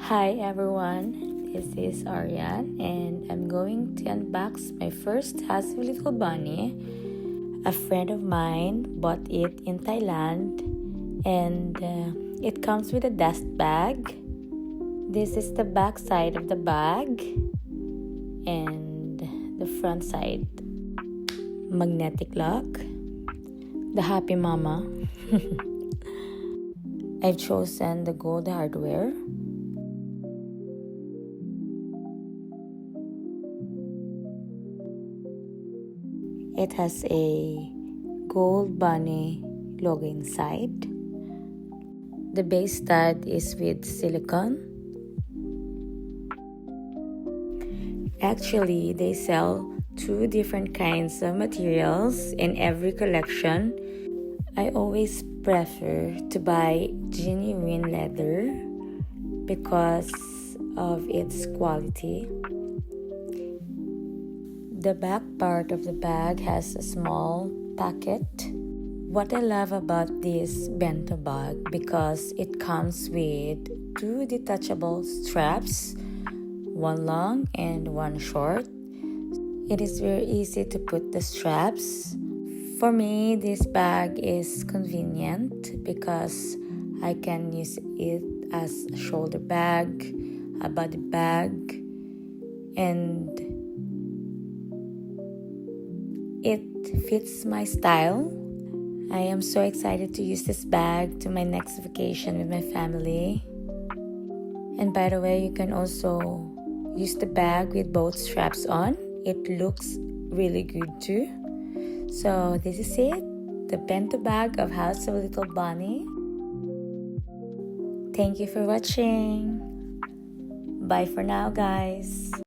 Hi everyone, this is Ariane and I'm going to unbox my first Hassy Little Bunny. A friend of mine bought it in Thailand and it comes with a dust bag. This is the back side of the bag and the front side. Magnetic lock. The Happy Mama. I've chosen the gold hardware. It has a gold bunny logo inside. The base stud is with silicone. Actually, they sell two different kinds of materials in every collection. I always prefer to buy genuine leather because of its quality. The back part of the bag has a small pocket. What I love about this bento bag because it comes with two detachable straps, one long and one short. It is very easy to put the straps. For me, this bag is convenient because I can use it as a shoulder bag, a body bag, and it fits my style. I am so excited to use this bag to my next vacation with my family. And by the way, you can also use the bag with both straps on. It looks really good too. So this is it, the bento bag of Hassy Little Bunny. Thank you for watching. Bye for now, guys.